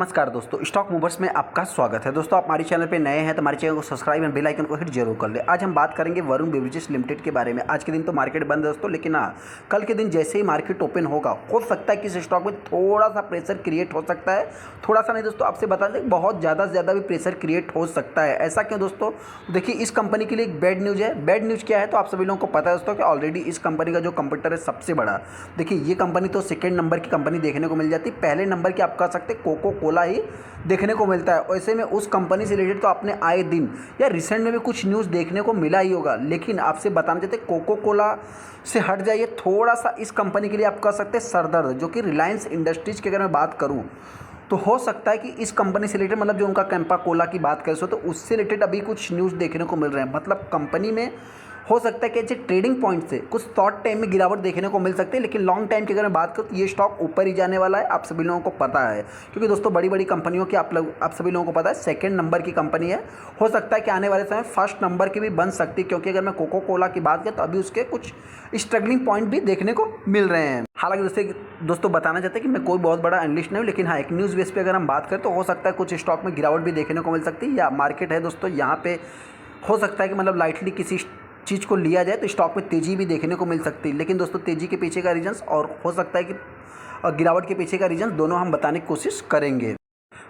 नमस्कार दोस्तों, stock movers में आपका स्वागत है। दोस्तों, आप हमारे चैनल पे नए हैं तो हमारे चैनल को सब्सक्राइब एंड बेल आइकन को हिट जरूर कर ले। आज हम बात करेंगे वरुण बेवरेजेस लिमिटेड के बारे में। आज के दिन तो मार्केट बंद है दोस्तों, लेकिन हाँ, कल के दिन जैसे ही मार्केट ओपन होगा हो सकता है कि इस स्टॉक में थोड़ा सा प्रेशर क्रिएट हो सकता है। थोड़ा सा नहीं दोस्तों, आपसे बता दें बहुत ज़्यादा से ज़्यादा भी प्रेशर क्रिएट हो सकता है। ऐसा क्यों दोस्तों? देखिए, इस कंपनी के लिए एक बैड न्यूज़ है। बैड न्यूज़ क्या है तो आप सभी लोगों को पता है दोस्तों कि ऑलरेडी इस कंपनी का जो कंपटीटर है सबसे बड़ा, देखिए ये कंपनी तो सेकेंड नंबर की कंपनी देखने को मिल जाती है। पहले नंबर की आप कह सकते कोको कोला ही देखने को मिलता है। ऐसे में उस कंपनी से रिलेटेड तो आपने आए दिन या रिसेंट में भी कुछ न्यूज़ देखने को मिला ही होगा। लेकिन आपसे बताना चाहते कोको कोला से हट जाइए, थोड़ा सा इस कंपनी के लिए आप कह सकते हैं सरदर्द, जो कि रिलायंस इंडस्ट्रीज़ की अगर मैं बात करूं तो हो सकता है कि इस कंपनी से रिलेटेड मतलब जो उनका कैंपा कोला की बात करें तो उससे रिलेटेड अभी कुछ न्यूज़ देखने को मिल रहे हैं। मतलब कंपनी में हो सकता है कि ऐसे ट्रेडिंग पॉइंट से कुछ शॉर्ट टाइम में गिरावट देखने को मिल सकती है, लेकिन लॉन्ग टाइम की अगर मैं बात करूँ तो ये स्टॉक ऊपर ही जाने वाला है। आप सभी लोगों को पता है, क्योंकि दोस्तों बड़ी बड़ी कंपनियों की आप सभी लोगों को पता है सेकंड नंबर की कंपनी है। हो सकता है कि आने वाले समय फर्स्ट नंबर की भी बन सकती है, क्योंकि अगर मैं कोको कोला की बात करें तो अभी उसके कुछ स्ट्रगलिंग पॉइंट भी देखने को मिल रहे हैं। हालांकि दोस्तों बताना चाहते हैं कि मैं कोई बहुत बड़ा एनालिस्ट नहीं हूँ, लेकिन हाँ, एक न्यूज़ बेस पे अगर हम बात करें तो हो सकता है कुछ स्टॉक में गिरावट भी देखने को मिल सकती है। या मार्केट है दोस्तों, यहाँ पे हो सकता है कि मतलब लाइटली किसी चीज़ को लिया जाए तो स्टॉक में तेज़ी भी देखने को मिल सकती है। लेकिन दोस्तों तेज़ी के पीछे का रीजंस और हो सकता है कि गिरावट के पीछे का रीजंस दोनों हम बताने की कोशिश करेंगे।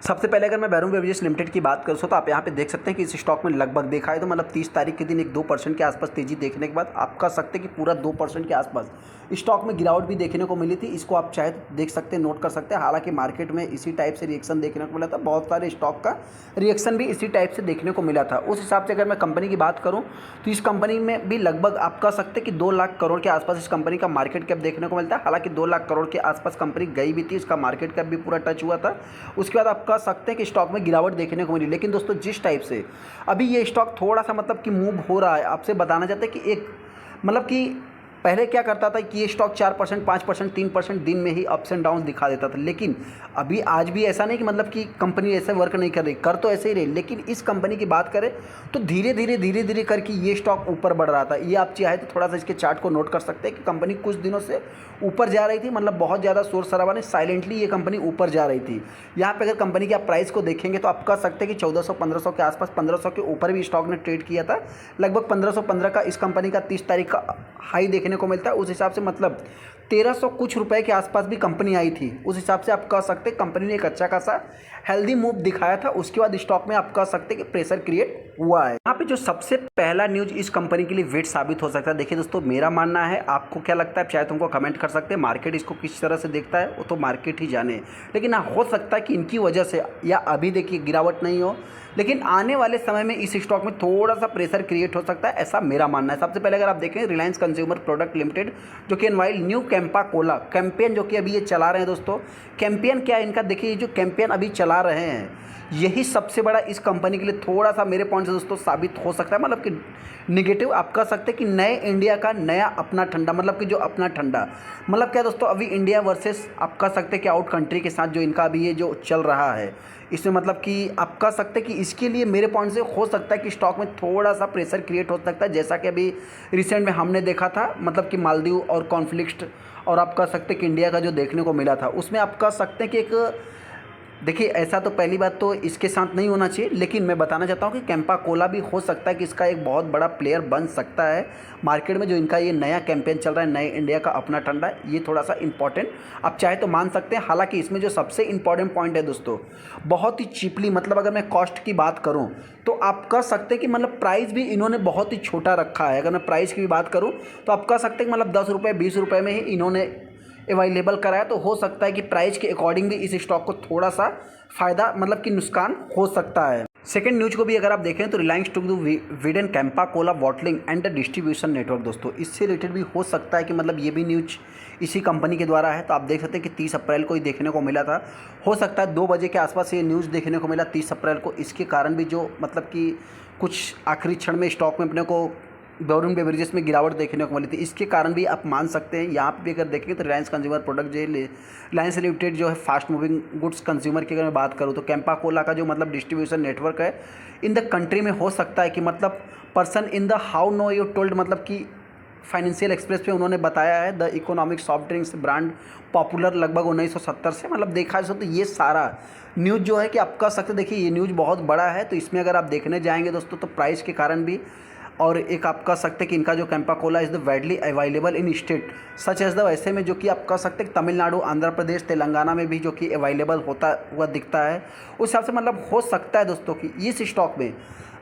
सबसे पहले अगर मैं वरुण बेवरेजेस लिमिटेड की बात करूँ तो आप यहाँ पे देख सकते हैं कि इस स्टॉक में लगभग देखा है तो मतलब 30 तारीख के दिन एक 2% के आसपास तेजी देखने के बाद आप कह सकते हैं कि पूरा 2% के आसपास स्टॉक में गिरावट भी देखने को मिली थी। इसको आप चाहे देख सकते हैं, नोट कर सकते हैं। हालांकि मार्केट में इसी टाइप से रिएक्शन देखने को मिला था, बहुत सारे स्टॉक का रिएक्शन भी इसी टाइप से देखने को मिला था। उस हिसाब से अगर मैं कंपनी की बात करूँ तो इस कंपनी में भी लगभग आप कह सकते हैं कि 2 लाख करोड़ के आसपास इस कंपनी का मार्केट कैप देखने को मिलता है। हालांकि 2 लाख करोड़ के आसपास कंपनी गई भी थी, इसका मार्केट कैप भी पूरा टच हुआ था। उसके बाद आप कह सकते हैं कि स्टॉक में गिरावट देखने को मिली। लेकिन दोस्तों जिस टाइप से अभी ये स्टॉक थोड़ा सा मतलब कि मूव हो रहा है, आपसे बताना चाहते हैं कि एक मतलब कि पहले क्या करता था कि ये स्टॉक 4%, 5%, 3% दिन में ही अप्स एंड डाउन दिखा देता था। लेकिन अभी आज भी ऐसा नहीं कि मतलब कि कंपनी ऐसे वर्क नहीं कर रही, कर तो ऐसे ही रही। लेकिन इस कंपनी की बात करें तो धीरे धीरे करके ये स्टॉक ऊपर बढ़ रहा था। ये आप चाहे तो थोड़ा सा इसके चार्ट को नोट कर सकते हैं कि कंपनी कुछ दिनों से ऊपर जा रही थी, मतलब बहुत ज़्यादा शोर शराबा नहीं, साइलेंटली ये कंपनी ऊपर जा रही थी। यहाँ पे अगर कंपनी के आप प्राइस को देखेंगे तो आप कह सकते हैं कि 1400-1500 के आसपास, 1500 के ऊपर भी स्टॉक ने ट्रेड किया था। लगभग 1515 का इस कंपनी का 30 तारीख का हाई देखने को मिलता है। उस हिसाब से मतलब 1300 कुछ रुपए के आसपास भी कंपनी आई थी। उस हिसाब से आप कह सकते हैं कंपनी ने एक अच्छा खासा हेल्दी मूव दिखाया था। उसके बाद स्टॉक में आप कह सकते हैं कि प्रेशर क्रिएट हुआ है। यहाँ पे जो सबसे पहला न्यूज़ इस कंपनी के लिए वेट साबित हो सकता है, देखिए दोस्तों मेरा मानना है, आपको क्या लगता है शायद तुमको कमेंट कर सकते हैं। मार्केट इसको किस तरह से देखता है वो तो मार्केट ही जाने। लेकिन हाँ, हो सकता है कि इनकी वजह से या अभी देखिए गिरावट नहीं हो, लेकिन आने वाले समय में इस स्टॉक में थोड़ा सा प्रेशर क्रिएट हो सकता है, ऐसा मेरा मानना है। सबसे पहले अगर आप देखें रिलायंस कंज्यूमर प्रोडक्ट लिमिटेड, जो कि अनवाइल न्यू कैंपा कोला कैंपेन जो कि अभी ये चला रहे हैं दोस्तों। कैंपेन क्या है इनका, देखिए ये जो कैंपेन अभी चला रहे हैं यही सबसे बड़ा इस कंपनी के लिए थोड़ा सा मेरे पॉइंट से दोस्तों साबित हो सकता है। मतलब कि निगेटिव आप कह सकते हैं कि नए इंडिया का नया अपना ठंडा, मतलब कि जो अपना ठंडा मतलब क्या दोस्तों, अभी इंडिया वर्सेस आप कह सकते हैं कि आउट कंट्री के साथ जो इनका अभी ये जो चल रहा है, इसमें मतलब कि आप कह सकते हैं कि इसके लिए मेरे पॉइंट से हो सकता है कि स्टॉक में थोड़ा सा प्रेशर क्रिएट हो सकता है। जैसा कि अभी रिसेंट में हमने देखा था, मतलब कि मालदीव और कॉन्फ्लिक्ट, और आप कह सकते हैं कि इंडिया का जो देखने को मिला था उसमें आप कह सकते हैं कि एक देखिए ऐसा तो पहली बात तो इसके साथ नहीं होना चाहिए। लेकिन मैं बताना चाहता हूँ कि कैंपा कोला भी हो सकता है कि इसका एक बहुत बड़ा प्लेयर बन सकता है मार्केट में। जो इनका ये नया कैंपेन चल रहा है नए इंडिया का अपना ठंडा, ये थोड़ा सा इंपॉर्टेंट आप चाहे तो मान सकते हैं। हालांकि इसमें जो सबसे इंपॉर्टेंट पॉइंट है दोस्तों, बहुत ही चीपली, मतलब अगर मैं कॉस्ट की बात करूँ तो आप कह सकते हैं कि मतलब प्राइस भी इन्होंने बहुत ही छोटा रखा है। अगर मैं प्राइस की भी बात करूँ तो आप कह सकते हैं कि मतलब 10 रुपये 20 रुपये में ही इन्होंने अवेलेबल कराया। तो हो सकता है कि प्राइस के अकॉर्डिंग भी इस स्टॉक को थोड़ा सा फ़ायदा मतलब कि नुकसान हो सकता है। सेकंड न्यूज़ को भी अगर आप देखें तो Reliance to do with Campa Cola bottling and the distribution network दोस्तों, इससे रिलेटेड भी हो सकता है कि मतलब ये भी न्यूज इसी कंपनी के द्वारा है। तो आप देख सकते हैं कि 30 अप्रैल को ही देखने को मिला था। हो सकता है 2 बजे के आसपास ये न्यूज़ देखने को मिला 30 अप्रैल को। इसके कारण भी जो मतलब कि कुछ आखिरी क्षण में स्टॉक में अपने को वरुण बेवरेजेस में गिरावट देखने को मिली थी। इसके कारण भी आप मान सकते हैं। यहाँ पे भी अगर देखेंगे तो रिलायंस कंज्यूमर प्रोडक्ट जो रिलायंस लिमिटेड जो है फास्ट मूविंग गुड्स कंज्यूमर की अगर मैं बात करूँ तो कैंपा कोला का जो मतलब डिस्ट्रीब्यूशन नेटवर्क है इन द कंट्री में, हो सकता है कि मतलब person in the how no you told, मतलब कि फाइनेंशियल एक्सप्रेस पे उन्होंने बताया है the economic soft drinks brand popular लगभग 1970 से, मतलब देखा जाए तो ये सारा न्यूज़ जो है कि आप कह सकते देखिए ये न्यूज़ बहुत बड़ा है। तो इसमें अगर आप देखने जाएंगे दोस्तों तो प्राइस के कारण भी, और एक आप कह सकते हैं कि इनका जो Campa Cola is the widely available in state such as the, ऐसे में जो कि आप कह सकते हैं तमिलनाडु, आंध्र प्रदेश, तेलंगाना में भी जो कि अवेलेबल होता हुआ दिखता है। उस हिसाब से मतलब हो सकता है दोस्तों कि इस स्टॉक में,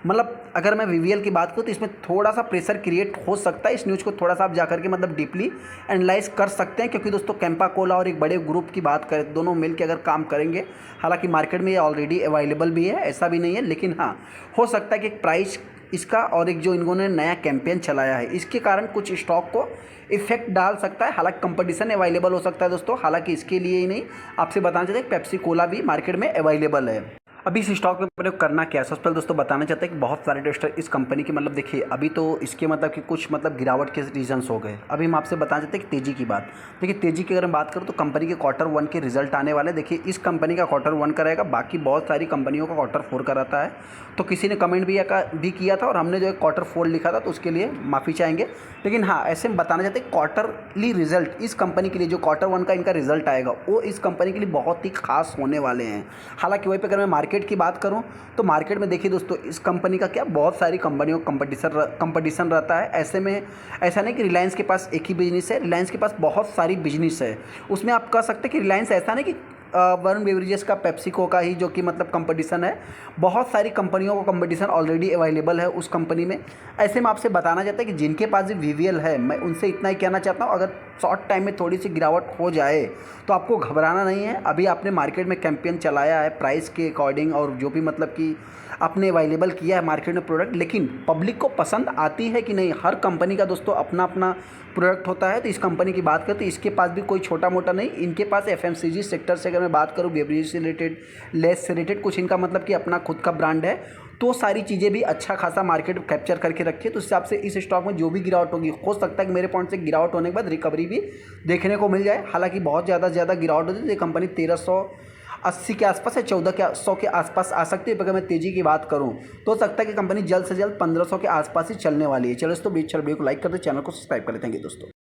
मतलब अगर मैं वीवीएल की बात करूँ तो इसमें थोड़ा सा प्रेशर क्रिएट हो सकता है। इस न्यूज़ को थोड़ा सा आप जाकर के मतलब डीपली एनालाइज कर सकते हैं, क्योंकि दोस्तों कैंपा कोला और एक बड़े ग्रुप की बात करें दोनों मिलकर अगर काम करेंगे, हालांकि मार्केट में ये ऑलरेडी अवेलेबल भी है, ऐसा भी नहीं है, लेकिन हाँ हो सकता है कि प्राइस इसका और एक जो इन्होंने नया कैंपेन चलाया है इसके कारण कुछ स्टॉक को इफेक्ट डाल सकता है। हालांकि कंपटीशन अवेलेबल हो सकता है दोस्तों, हालांकि इसके लिए ही नहीं, आपसे बताना चाहते हैं पेप्सी कोला भी मार्केट में अवेलेबल है। अभी इस स्टॉक में प्रयोग करना क्या है, सबसे पहले दोस्तों बताना चाहते हैं कि बहुत सारे इन्वेस्टर इस कंपनी की, मतलब देखिए अभी तो इसके मतलब कि कुछ मतलब गिरावट के रीजंस हो गए। अभी हम आपसे बताना चाहते हैं कि तेज़ी की बात, देखिए तेज़ी की अगर हम बात करूँ तो कंपनी के Q1 के रिजल्ट आने वाले, देखिए इस कंपनी का Q1 का रहेगा, बाकी बहुत सारी कंपनियों का Q4 का रहता है। तो किसी ने कमेंट भी किया था और हमने जो है Q4 लिखा था, तो उसके लिए माफ़ी चाहेंगे। लेकिन हाँ ऐसे हम बताना चाहते हैं क्वार्टरली रिजल्ट इस कंपनी के लिए, जो Q1 का इनका रिजल्ट आएगा वो इस कंपनी के लिए बहुत ही खास होने वाले हैं। हालांकि वहीं पर अगर मैं मार्केट की बात करूं तो मार्केट में देखिए दोस्तों इस कंपनी का क्या बहुत सारी कंपनियों का कंपटीशन रहता है। ऐसे में ऐसा नहीं कि रिलायंस के पास एक ही बिजनेस है, रिलायंस के पास बहुत सारी बिजनेस है। उसमें आप कह सकते हैं कि रिलायंस ऐसा नहीं कि वरुण बेवरेजेस का पेप्सिको का ही जो कि मतलब कंपटीशन है, बहुत सारी कंपनियों का कंपटीशन ऑलरेडी अवेलेबल है उस कंपनी में। ऐसे में आपसे बताना चाहता है कि जिनके पास भी वीवीएल है, मैं उनसे इतना ही कहना चाहता हूँ, अगर शॉर्ट टाइम में थोड़ी सी गिरावट हो जाए तो आपको घबराना नहीं है। अभी आपने मार्केट में कैंपेन चलाया है प्राइस के अकॉर्डिंग, और जो भी मतलब कि आपने अवेलेबल किया है मार्केट में प्रोडक्ट, लेकिन पब्लिक को पसंद आती है कि नहीं, हर कंपनी का दोस्तों अपना अपना प्रोडक्ट होता है। तो इस कंपनी की बात करें तो इसके पास भी कोई छोटा मोटा नहीं, इनके पास एफएमसीजी सेक्टर से अगर मैं बात करूँ, बेवरेज से रिलेटेड, लेस से रिलेटेड कुछ इनका मतलब कि अपना खुद का ब्रांड है। तो सारी चीज़ें भी अच्छा खासा मार्केट कैप्चर करके रखिए। तो इस हिसाब से इस स्टॉक में जो भी गिरावट होगी, हो सकता है कि मेरे पॉइंट से गिरावट होने के बाद रिकवरी भी देखने को मिल जाए। हालांकि बहुत ज़्यादा गिरावट होती है तो ये कंपनी 1380 के आसपास या 1400 के आसपास आ सकती है। अगर मैं तेज़ी की बात करूं तो हो सकता है कि कंपनी जल्द से जल्द 1500 के आसपास ही चलने वाली है। चलो दोस्तों वीडियो को लाइक कर दे, चैनल को सब्सक्राइब कर लेते हैं दोस्तों।